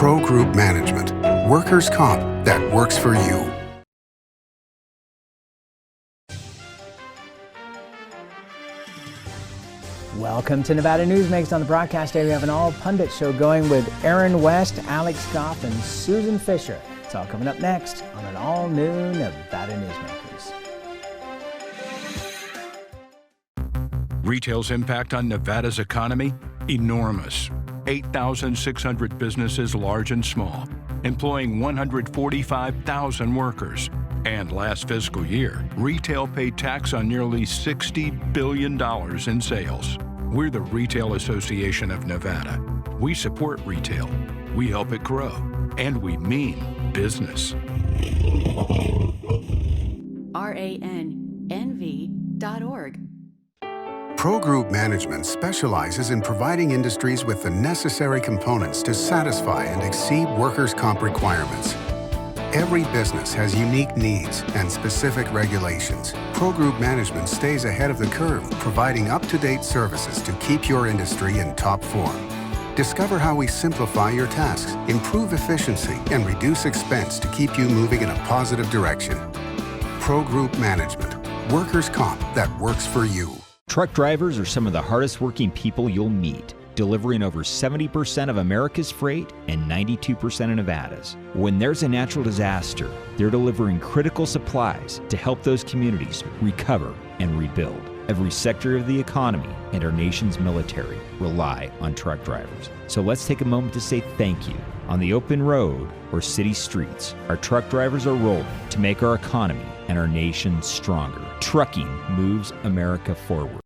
Pro Group Management, workers' comp that works for you. Welcome to Nevada Newsmakers. On the broadcast day, we have an all-pundit show going with Aaron West, Alex Goff, and Susan Fisher. It's all coming up next on an all-new Nevada Newsmakers. Retail's impact on Nevada's economy? Enormous. 8,600 businesses, large and small, employing 145,000 workers. And last fiscal year, retail paid tax on nearly $60 billion in sales. We're the Retail Association of Nevada. We support retail, we help it grow, and we mean business. RANNV.org. Pro Group Management specializes in providing industries with the necessary components to satisfy and exceed workers' comp requirements. Every business has unique needs and specific regulations. Pro Group Management stays ahead of the curve, providing up-to-date services to keep your industry in top form. Discover how we simplify your tasks, improve efficiency, and reduce expense to keep you moving in a positive direction. Pro Group Management, workers' comp that works for you. Truck drivers are some of the hardest working people you'll meet, delivering over 70% of America's freight and 92% of Nevada's. When there's a natural disaster, they're delivering critical supplies to help those communities recover and rebuild. Every sector of the economy and our nation's military rely on truck drivers. So let's take a moment to say thank you. On the open road or city streets, our truck drivers are rolling to make our economy and our nation stronger. Trucking moves America forward.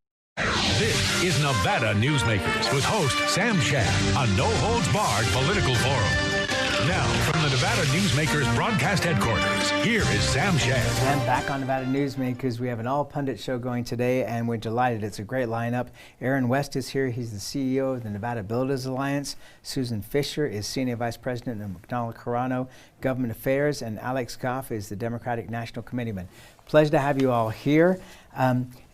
This is Nevada Newsmakers with host Sam Shad on No Holds Barred Political Forum. Now, from the Nevada Newsmakers broadcast headquarters, here is Sam Shad. And back on Nevada Newsmakers, we have an all-pundit show going today, and we're delighted. It's a great lineup. Aaron West is here. He's the CEO of the Nevada Builders Alliance. Susan Fisher is Senior Vice President of McDonald Carano Government Affairs, and Alex Goff is the Democratic National Committeeman. Pleasure to have you all here.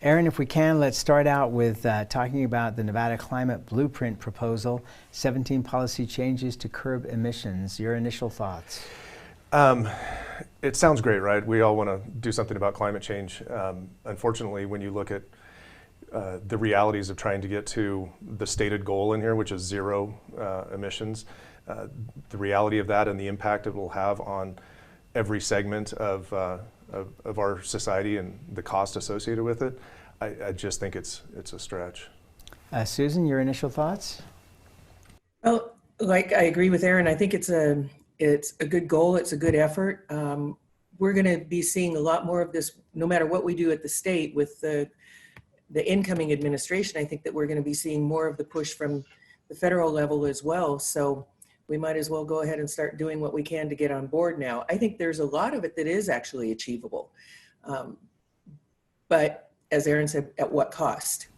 Aaron, if we can, let's start out with talking about the Nevada Climate Blueprint proposal, 17 policy changes to curb emissions. Your initial thoughts? It sounds great, right? We all want to do something about climate change. Unfortunately, when you look at the realities of trying to get to the stated goal in here, which is zero emissions, the reality of that and the impact it will have on every segment of our society and the cost associated with it, I just think it's a stretch. Susan, your initial thoughts? Well, like I agree with Aaron. I think it's a good goal. It's a good effort. We're going to be seeing a lot more of this, no matter what we do at the state with the incoming administration. I think that we're going to be seeing more of the push from the federal level as well. So we might as well go ahead and start doing what we can to get on board now. I think there's a lot of it that is actually achievable. But as Aaron said, at what cost?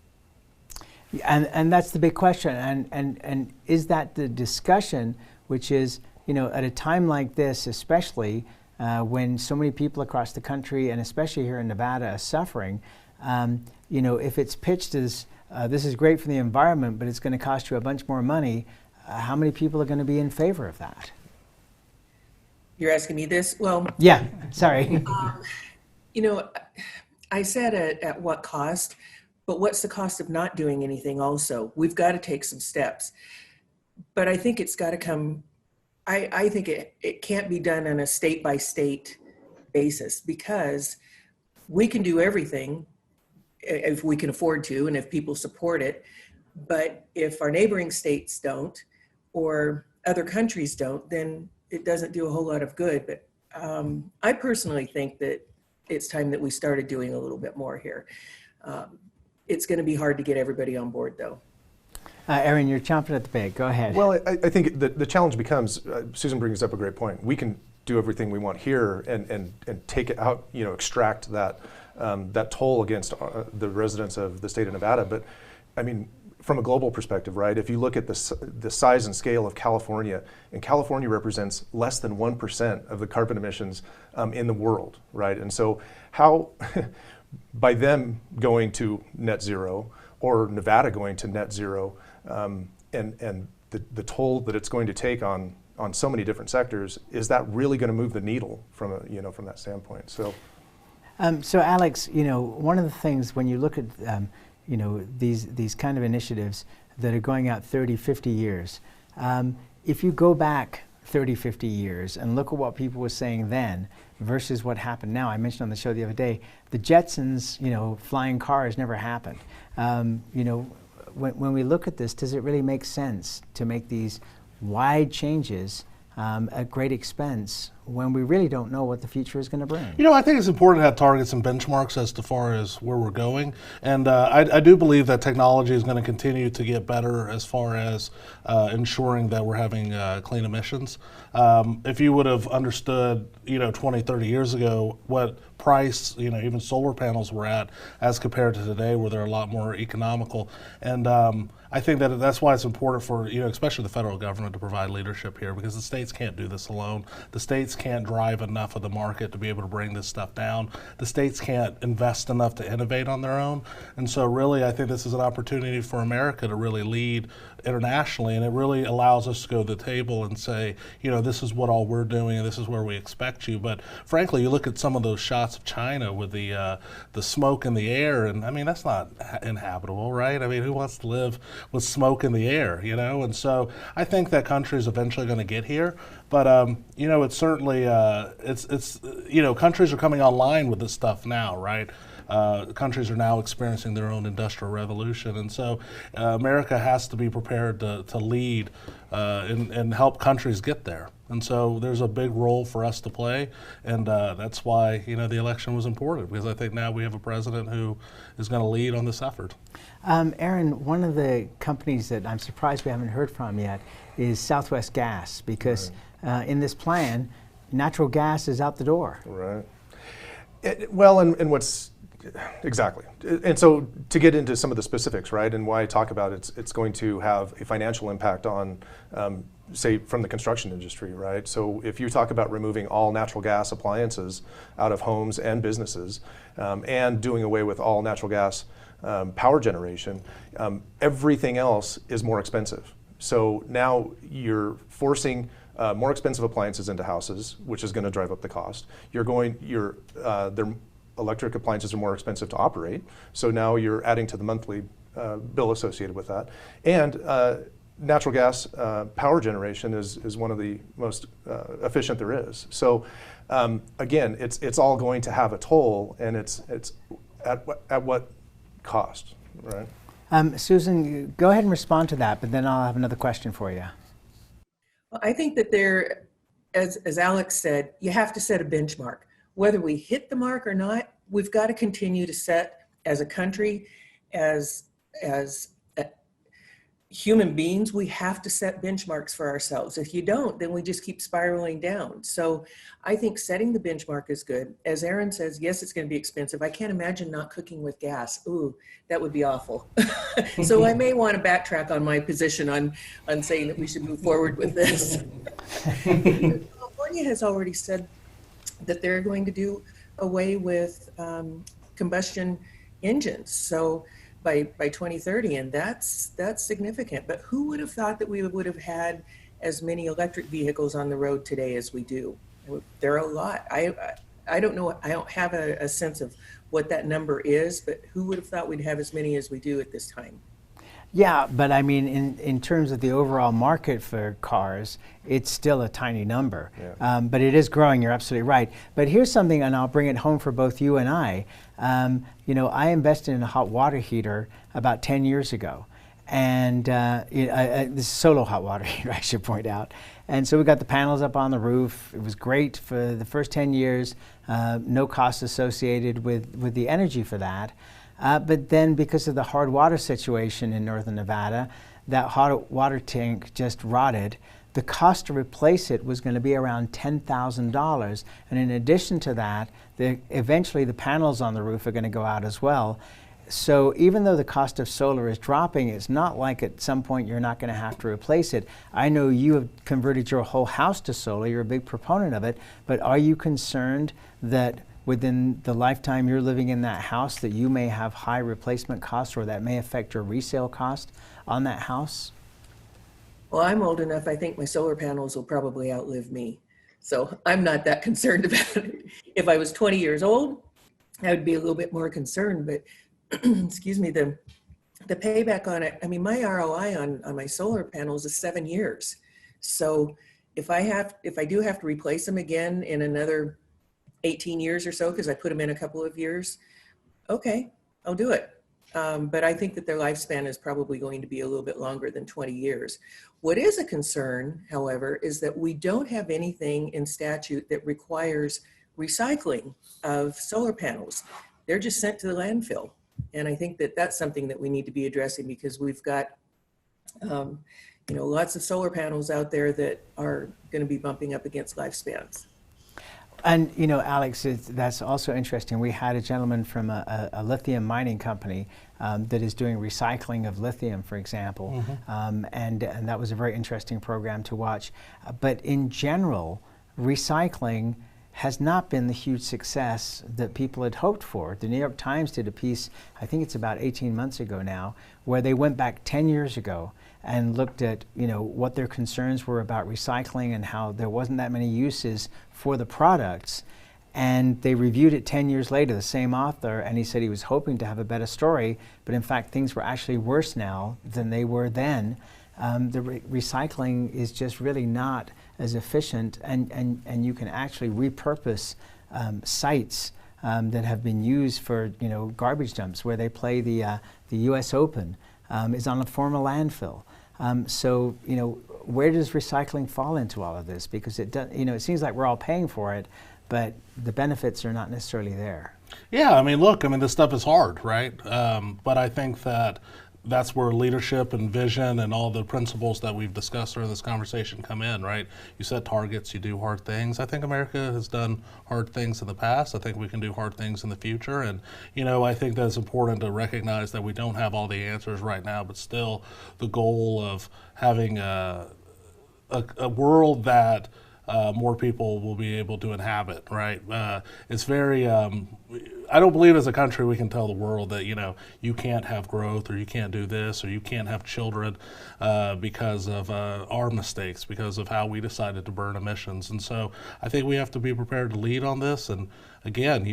And that's the big question. And is that the discussion, which is, at a time like this, especially when so many people across the country and especially here in Nevada are suffering, if it's pitched as this is great for the environment, but it's going to cost you a bunch more money, how many people are going to be in favor of that? You're asking me this? Well, yeah, sorry. I said at what cost, but what's the cost of not doing anything also? We've got to take some steps. But I think it's got to come, I think it can't be done on a state-by-state basis, because we can do everything if we can afford to and if people support it. But if our neighboring states don't, or other countries don't, then it doesn't do a whole lot of good. But I personally think that it's time that we started doing a little bit more here. It's going to be hard to get everybody on board, though. Aaron, you're chomping at the bit. Go ahead. Well, I think the challenge becomes, Susan brings up a great point. We can do everything we want here and take it out, extract that toll against the residents of the state of Nevada. But I mean, from a global perspective, right? If you look at the size and scale of California, and California represents less than 1% of the carbon emissions in the world, right? And so how, by them going to net zero, or Nevada going to net zero, and the toll that it's going to take on on so many different sectors, is that really going to move the needle from a, from that standpoint? So. So Alex, one of the things when you look at these kind of initiatives that are going out 30, 50 years, if you go back 30, 50 years and look at what people were saying then versus what happened now. I mentioned on the show the other day, the Jetsons, flying cars never happened. When we look at this, does it really make sense to make these wide changes at great expense when we really don't know what the future is going to bring? I think it's important to have targets and benchmarks as far as where we're going. And I do believe that technology is going to continue to get better as far as ensuring that we're having clean emissions. If you would have understood, 20, 30 years ago what price, even solar panels were at as compared to today, where they're a lot more economical. And I think that that's why it's important for, especially the federal government to provide leadership here, because the states can't do this alone. The states can't drive enough of the market to be able to bring this stuff down. The states can't invest enough to innovate on their own. And so really, I think this is an opportunity for America to really lead internationally, and it really allows us to go to the table and say, this is what all we're doing and this is where we expect you. But frankly, you look at some of those shots of China with the smoke in the air, and I mean, that's not inhabitable, right? I mean, who wants to live with smoke in the air, And so I think that country is eventually going to get here. But it's certainly countries are coming online with this stuff now, right? Countries are now experiencing their own industrial revolution, and so America has to be prepared to lead and help countries get there. And so there's a big role for us to play, and that's why the election was important, because I think now we have a president who is going to lead on this effort. Aaron, one of the companies that I'm surprised we haven't heard from yet is Southwest Gas, because in this plan, natural gas is out the door. Right. And what's exactly. And so to get into some of the specifics, right, and why I talk about it's going to have a financial impact on, say, from the construction industry, right? So if you talk about removing all natural gas appliances out of homes and businesses, and doing away with all natural gas power generation, everything else is more expensive. So now you're forcing more expensive appliances into houses, which is going to drive up the cost. Their electric appliances are more expensive to operate, so now you're adding to the monthly bill associated with that. And natural gas power generation is one of the most efficient there is. So again, it's all going to have a toll, and it's at what cost, right? Susan, go ahead and respond to that, but then I'll have another question for you. Well, I think that as Alex said, you have to set a benchmark. Whether we hit the mark or not, we've got to continue to set, as a country, as human beings, we have to set benchmarks for ourselves. If you don't, then we just keep spiraling down. So I think setting the benchmark is good. As Aaron says, yes, it's going to be expensive. I can't imagine not cooking with gas. Ooh, that would be awful. So I may want to backtrack on my position on saying that we should move forward with this. California has already said that they're going to do away with combustion engines. So by 2030, and that's significant. But who would have thought that we would have had as many electric vehicles on the road today as we do? There are a lot. I don't know. I don't have a sense of what that number is, but who would have thought we'd have as many as we do at this time? Yeah, but I mean, in terms of the overall market for cars, it's still a tiny number. Yeah. But it is growing, you're absolutely right. But here's something, and I'll bring it home for both you and I. I invested in a hot water heater about 10 years ago. And this is solo hot water heater, I should point out. And so we got the panels up on the roof. It was great for the first 10 years, no cost associated with the energy for that. But then because of the hard water situation in northern Nevada, that hot water tank just rotted. The cost to replace it was going to be around $10,000. And in addition to that, eventually the panels on the roof are going to go out as well. So even though the cost of solar is dropping, it's not like at some point you're not going to have to replace it. I know you have converted your whole house to solar. You're a big proponent of it. But are you concerned that within the lifetime you're living in that house that you may have high replacement costs, or that may affect your resale cost on that house? Well, I'm old enough, I think my solar panels will probably outlive me. So I'm not that concerned about it. If I was 20 years old, I would be a little bit more concerned, but excuse me, the payback on it, I mean, my ROI on my solar panels is 7 years. So if I do have to replace them again in another 18 years or so, because I put them in a couple of years, okay, I'll do it. But I think that their lifespan is probably going to be a little bit longer than 20 years. What is a concern, however, is that we don't have anything in statute that requires recycling of solar panels. They're just sent to the landfill. And I think that that's something that we need to be addressing, because we've got lots of solar panels out there that are going to be bumping up against lifespans. And, Alex, that's also interesting. We had a gentleman from a lithium mining company that is doing recycling of lithium, for example. Mm-hmm. And that was a very interesting program to watch. But in general, recycling has not been the huge success that people had hoped for. The New York Times did a piece, I think it's about 18 months ago now, where they went back 10 years ago and looked at what their concerns were about recycling and how there wasn't that many uses for the products. And they reviewed it 10 years later, the same author, and he said he was hoping to have a better story, but in fact things were actually worse now than they were then. The recycling is just really not as efficient, and you can actually repurpose sites that have been used for garbage dumps, where they play the U.S. Open is on a former landfill. So where does recycling fall into all of this? Because it does, it seems like we're all paying for it, but the benefits are not necessarily there. Yeah, this stuff is hard, right? But I think that's where leadership and vision and all the principles that we've discussed during this conversation come in, right? You set targets, you do hard things. I think America has done hard things in the past. I think we can do hard things in the future. And, I think that it's important to recognize that we don't have all the answers right now, but still the goal of having a world that more people will be able to inhabit, right? It's very, I don't believe as a country we can tell the world that, you can't have growth, or you can't do this, or you can't have children because of our mistakes, because of how we decided to burn emissions. And so I think we have to be prepared to lead on this. And again,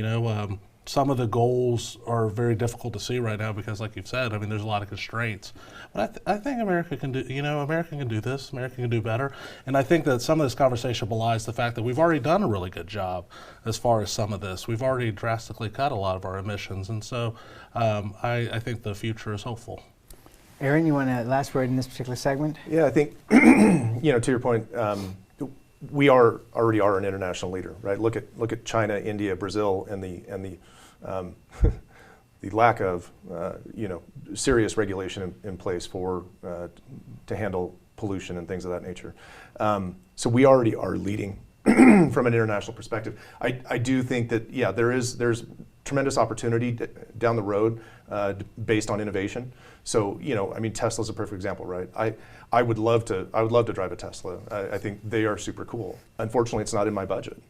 some of the goals are very difficult to see right now because, like you've said, there's a lot of constraints. But I think America can do, America can do this, America can do better. And I think that some of this conversation belies the fact that we've already done a really good job as far as some of this. We've already drastically cut a lot of our emissions. And so I think the future is hopeful. Aaron, you want a last word in this particular segment? Yeah, I think, to your point, we already are an international leader, right? Look at China, India, Brazil, and the the lack of serious regulation in place for to handle pollution and things of that nature. So we already are leading from an international perspective. I do think that there's tremendous opportunity down the road based on innovation. So Tesla's a perfect example, right? I would love to drive a Tesla. I think they are super cool. Unfortunately, it's not in my budget,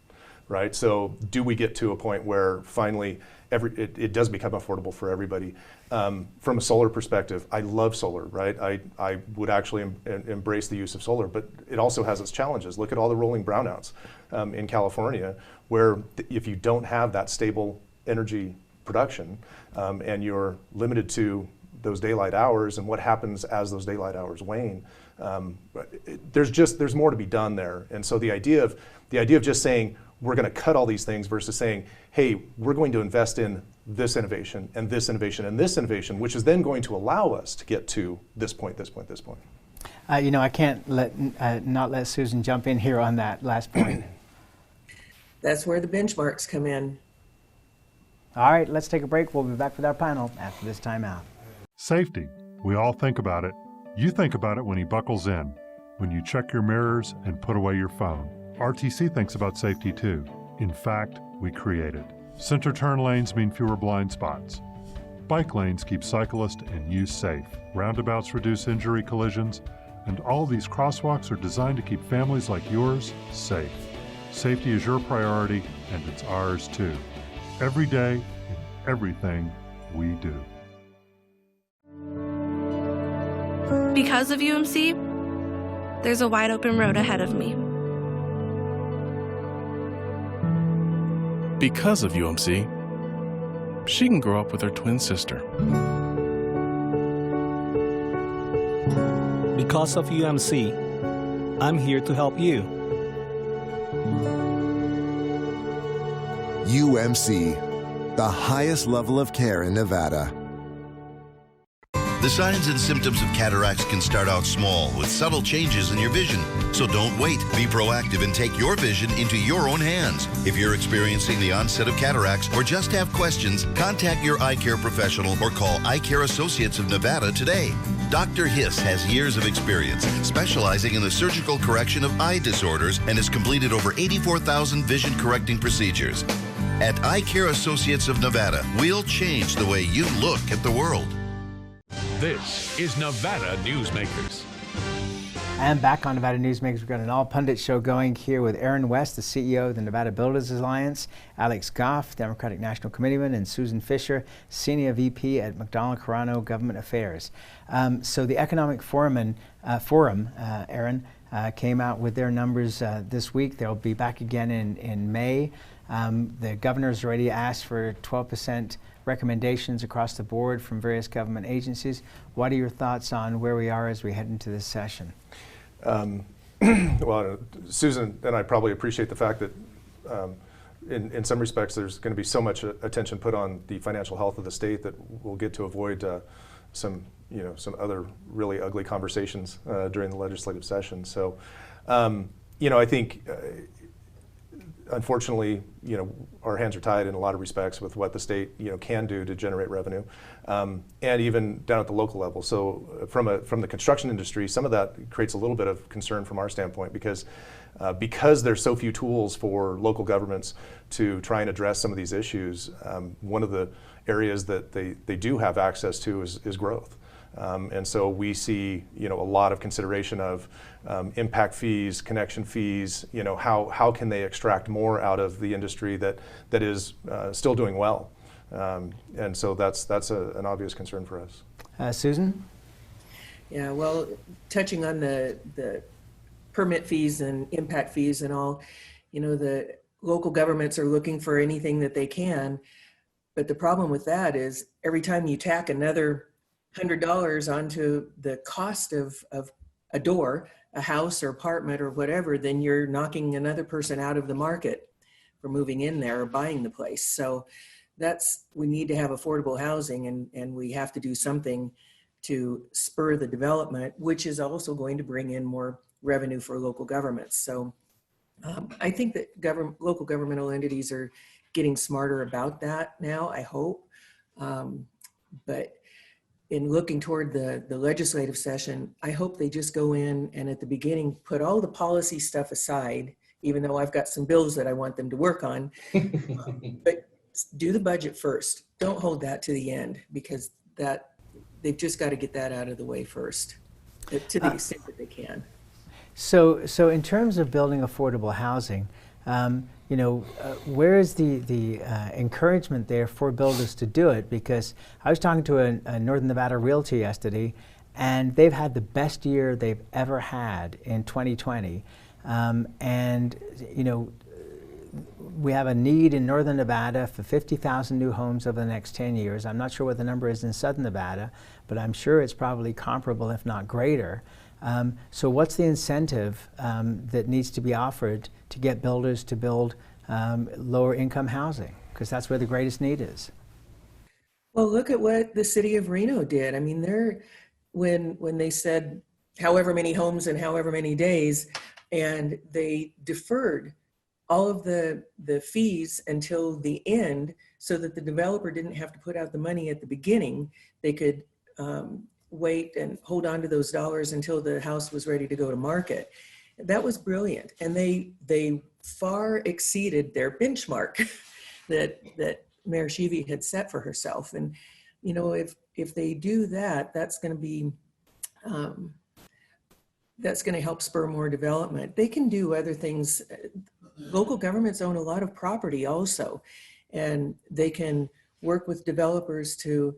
right? So do we get to a point where finally it does become affordable for everybody? From a solar perspective, I love solar, right? I would actually embrace the use of solar, but it also has its challenges. Look at all the rolling brownouts in California, where if you don't have that stable energy production and you're limited to those daylight hours and what happens as those daylight hours wane, there's more to be done there. And so the idea of just saying we're going to cut all these things versus saying, hey, we're going to invest in this innovation and this innovation and this innovation, which is then going to allow us to get to this point, this point, this point. I can't not let Susan jump in here on that last point. That's where the benchmarks come in. All right, let's take a break. We'll be back with our panel after this timeout. Safety. We all think about it. You think about it when he buckles in, when you check your mirrors and put away your phone. RTC thinks about safety too. In fact, we create it. Center turn lanes mean fewer blind spots. Bike lanes keep cyclists and you safe. Roundabouts reduce injury collisions, and all these crosswalks are designed to keep families like yours safe. Safety is your priority, and it's ours too. Every day, in everything we do. Because of UMC, there's a wide open road ahead of me. Because of UMC, she can grow up with her twin sister. Because of UMC, I'm here to help you. UMC, the highest level of care in Nevada. The signs and symptoms of cataracts can start out small with subtle changes in your vision. So don't wait. Be proactive and take your vision into your own hands. If you're experiencing the onset of cataracts or just have questions, contact your eye care professional or call Eye Care Associates of Nevada today. Dr. Hiss has years of experience specializing in the surgical correction of eye disorders and has completed over 84,000 vision correcting procedures. At Eye Care Associates of Nevada, we'll change the way you look at the world. This is Nevada Newsmakers. And back on Nevada Newsmakers, we've got an all-pundit show going here with Aaron West, the CEO of the Nevada Builders Alliance, Alex Goff, Democratic National Committeeman, and Susan Fisher, Senior VP at McDonald Carano Government Affairs. So the Economic Forum, Aaron, came out with their numbers this week. They'll be back again in May. The governor's already asked for 12% recommendations across the board from various government agencies. What are your thoughts on where we are as we head into this session? Well, Susan and I probably appreciate the fact that in some respects there's going to be so much attention put on the financial health of the state that we'll get to avoid some other really ugly conversations during the legislative session. So, I think unfortunately, our hands are tied in a lot of respects with what the state, can do to generate revenue, and even down at the local level. So, from the construction industry, some of that creates a little bit of concern from our standpoint because there's so few tools for local governments to try and address some of these issues. One of the areas that they do have access to is growth. And so we see, a lot of consideration of impact fees, connection fees. How can they extract more out of the industry that is still doing well? And so that's an obvious concern for us. Susan? Yeah, well, touching on the permit fees and impact fees and all, the local governments are looking for anything that they can. But the problem with that is every time you tack another $100 onto the cost of a door, a house or apartment or whatever, then you're knocking another person out of the market for moving in there or buying the place. So we need to have affordable housing, and we have to do something to spur the development, which is also going to bring in more revenue for local governments. So I think that local governmental entities are getting smarter about that now, I hope. But in looking toward the legislative session, I hope they just go in and at the beginning put all the policy stuff aside, even though I've got some bills that I want them to work on, but do the budget first. Don't hold that to the end, because they've just got to get that out of the way first, to the extent that they can. So in terms of building affordable housing, where is the encouragement there for builders to do it? Because I was talking to a Northern Nevada realtor yesterday, and they've had the best year they've ever had in 2020. We have a need in Northern Nevada for 50,000 new homes over the next 10 years. I'm not sure what the number is in Southern Nevada, but I'm sure it's probably comparable, if not greater. So what's the incentive that needs to be offered to get builders to build lower income housing? Because that's where the greatest need is. Well, look at what the city of Reno did. I mean, when they said however many homes in however many days, and they deferred all of the fees until the end so that the developer didn't have to put out the money at the beginning. They could wait and hold on to those dollars until the house was ready to go to market. That was brilliant. And they far exceeded their benchmark that Mayor Sheevy had set for herself. And, if they do that, that's going to be, that's going to help spur more development. They can do other things. Local governments own a lot of property also, and they can work with developers to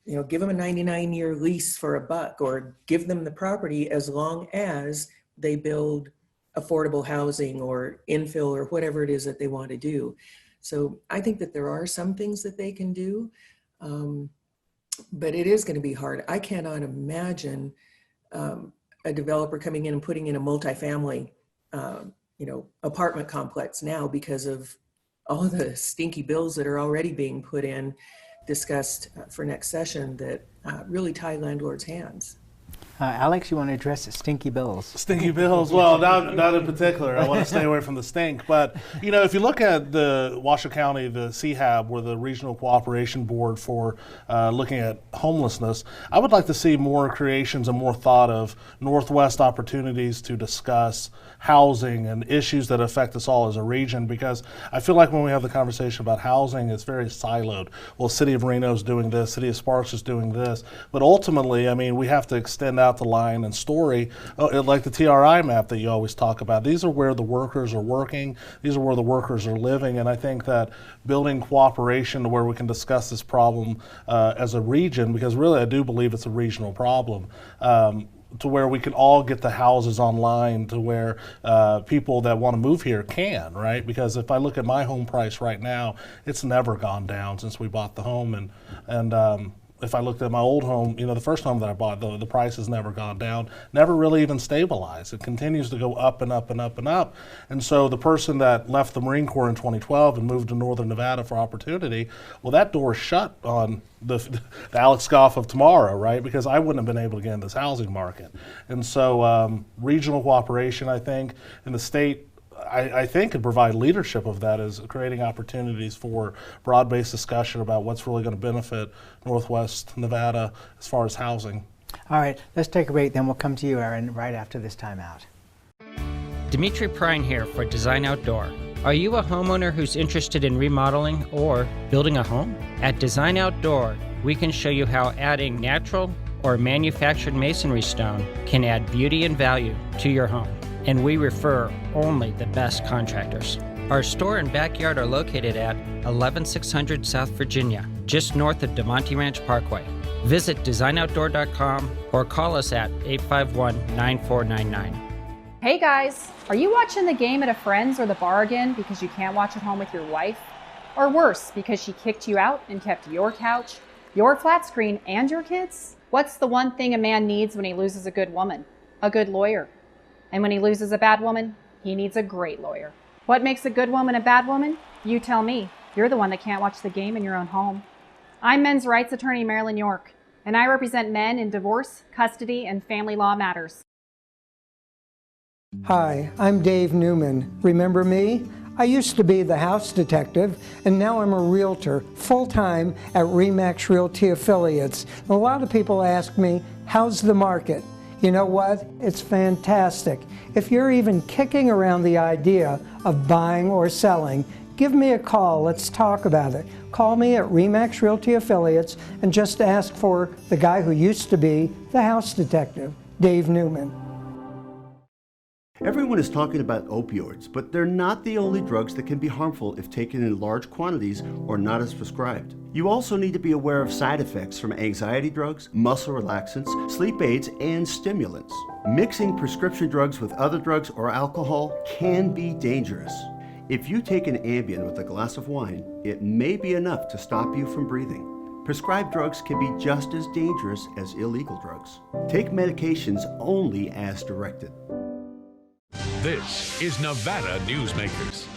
give them a 99-year lease for $1 or give them the property as long as they build affordable housing or infill or whatever it is that they want to do. So I think that there are some things that they can do, but it is going to be hard. I cannot imagine a developer coming in and putting in a multifamily, apartment complex now because of all the stinky bills that are already being put in, discussed for next session that really tie landlords' hands. Alex, you want to address the stinky bills? Stinky bills? Well, not in particular. I want to stay away from the stink. But, if you look at the Washoe County, the CHAB, or the Regional Cooperation Board for looking at homelessness, I would like to see more creations and more thought of Northwest opportunities to discuss housing and issues that affect us all as a region, because I feel like when we have the conversation about housing, it's very siloed. Well, City of Reno's doing this, City of Sparks is doing this. But ultimately, we have to extend out the line and story, like the TRI map that you always talk about. These are where the workers are working. These are where the workers are living. And I think that building cooperation to where we can discuss this problem as a region, because really I do believe it's a regional problem, to where we can all get the houses online to where people that want to move here can, right? Because if I look at my home price right now, it's never gone down since we bought the home. And if I looked at my old home, the first home that I bought, the price has never gone down, never really even stabilized. It continues to go up and up and up and up. And so the person that left the Marine Corps in 2012 and moved to Northern Nevada for opportunity, well, that door shut on the Alex Goff of tomorrow, right? Because I wouldn't have been able to get in this housing market. And so regional cooperation, I think, in the state, I think could provide leadership of that, is creating opportunities for broad-based discussion about what's really going to benefit Northwest Nevada as far as housing. All right, let's take a break, then we'll come to you, Aaron, right after this timeout. Dimitri Prine here for Design Outdoor. Are you a homeowner who's interested in remodeling or building a home? At Design Outdoor, we can show you how adding natural or manufactured masonry stone can add beauty and value to your home. And we refer only the best contractors. Our store and backyard are located at 11600 South Virginia, just north of DeMonte Ranch Parkway. Visit designoutdoor.com or call us at 851-9499. Hey guys, are you watching the game at a friend's or the bar again because you can't watch at home with your wife? Or worse, because she kicked you out and kept your couch, your flat screen, and your kids? What's the one thing a man needs when he loses a good woman? A good lawyer. And when he loses a bad woman, he needs a great lawyer. What makes a good woman a bad woman? You tell me. You're the one that can't watch the game in your own home. I'm men's rights attorney Marilyn York, and I represent men in divorce, custody, and family law matters. Hi, I'm Dave Newman. Remember me? I used to be the house detective, and now I'm a realtor, full-time at RE/MAX Realty Affiliates. A lot of people ask me, how's the market? You know what? It's fantastic. If you're even kicking around the idea of buying or selling, give me a call. Let's talk about it. Call me at RE/MAX Realty Affiliates and just ask for the guy who used to be the house detective, Dave Newman. Everyone is talking about opioids, but they're not the only drugs that can be harmful if taken in large quantities or not as prescribed. You also need to be aware of side effects from anxiety drugs, muscle relaxants, sleep aids, and stimulants. Mixing prescription drugs with other drugs or alcohol can be dangerous. If you take an Ambien with a glass of wine, it may be enough to stop you from breathing. Prescribed drugs can be just as dangerous as illegal drugs. Take medications only as directed. This is Nevada Newsmakers.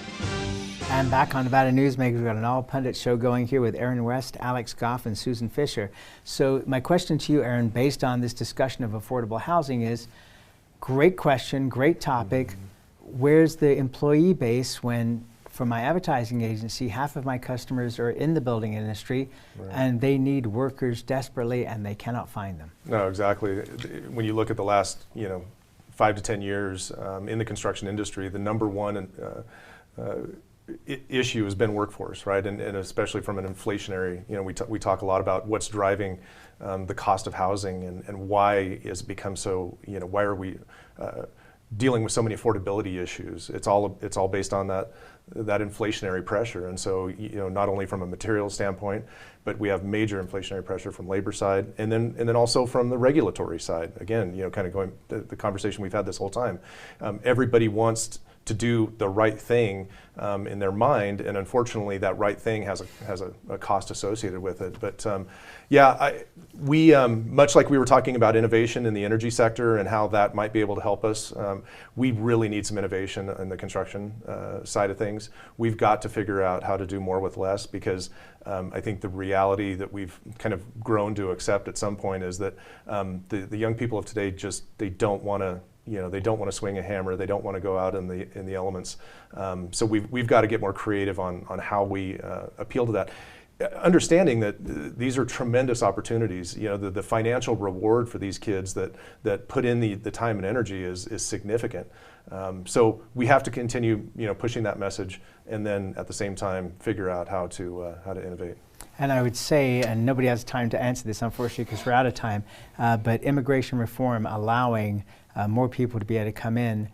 And back on Nevada Newsmakers, we've got an all-pundit show going here with Aaron West, Alex Goff, and Susan Fisher. So my question to you, Aaron, based on this discussion of affordable housing is, great question, great topic. Where's the employee base when, for my advertising agency, half of my customers are in the building industry, right, and they need workers desperately and they cannot find them? No, exactly. When you look at the last, 5 to 10 years in the construction industry, the number one issue has been workforce, right? And especially from an inflationary, we talk a lot about what's driving the cost of housing and why it's become so, why are we dealing with so many affordability issues. It's all based on that inflationary pressure. And so, not only from a material standpoint, but we have major inflationary pressure from labor side, and then also from the regulatory side. Again, kind of going the conversation we've had this whole time. Everybody wants to do the right thing in their mind, and unfortunately, that right thing has a cost associated with it. But we much like we were talking about innovation in the energy sector and how that might be able to help us, we really need some innovation in the construction side of things. We've got to figure out how to do more with less, because I think the reality that we've kind of grown to accept at some point is that the young people of today they don't want to. They don't want to swing a hammer. They don't want to go out in the elements. So we've got to get more creative on how we appeal to that. Understanding that these are tremendous opportunities. The financial reward for these kids that put in the time and energy is significant. So we have to continue pushing that message, and then at the same time figure out how to innovate. And I would say, and nobody has time to answer this, unfortunately, because we're out of time, but immigration reform allowing more people to be able to come in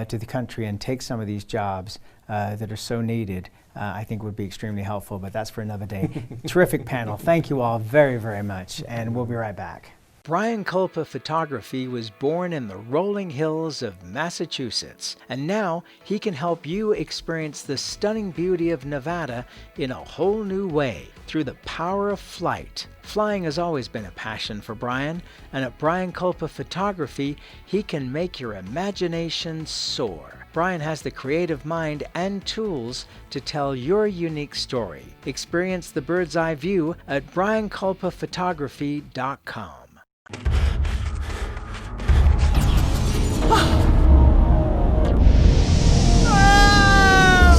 to the country and take some of these jobs that are so needed, I think would be extremely helpful, but that's for another day. Terrific panel. Thank you all very, very much, and we'll be right back. Brian Culpa Photography was born in the rolling hills of Massachusetts, and now he can help you experience the stunning beauty of Nevada in a whole new way through the power of flight. Flying has always been a passion for Brian, and at Brian Culpa Photography, he can make your imagination soar. Brian has the creative mind and tools to tell your unique story. Experience the bird's eye view at brianculpaphotography.com.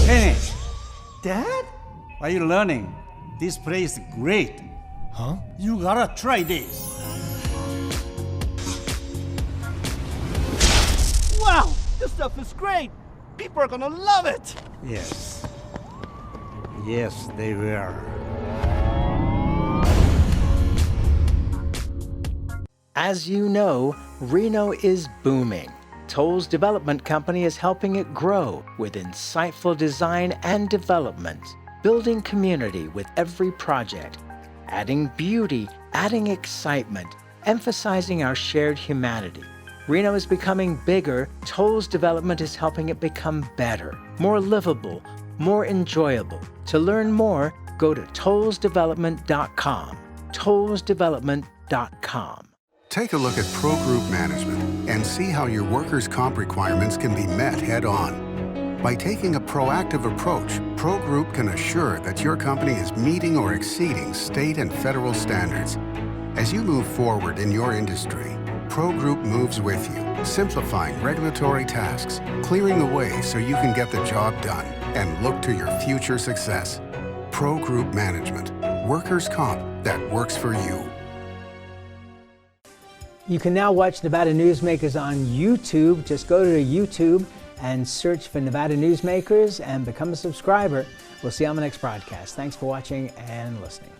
Kenny! Dad? What are you learning? This place is great. Huh? You gotta try this. Wow! This stuff is great! People are gonna love it! Yes. Yes, they will. As you know, Reno is booming. Toll's development company is helping it grow with insightful design and development, building community with every project, adding beauty, adding excitement, emphasizing our shared humanity. Reno is becoming bigger. Toll's development is helping it become better, more livable, more enjoyable. To learn more, go to tollsdevelopment.com. tollsdevelopment.com. Take a look at Pro Group Management and see how your workers' comp requirements can be met head-on. By taking a proactive approach, Pro Group can assure that your company is meeting or exceeding state and federal standards. As you move forward in your industry, Pro Group moves with you, simplifying regulatory tasks, clearing the way so you can get the job done and look to your future success. Pro Group Management, workers' comp that works for you. You can now watch Nevada Newsmakers on YouTube. Just go to YouTube and search for Nevada Newsmakers and become a subscriber. We'll see you on the next broadcast. Thanks for watching and listening.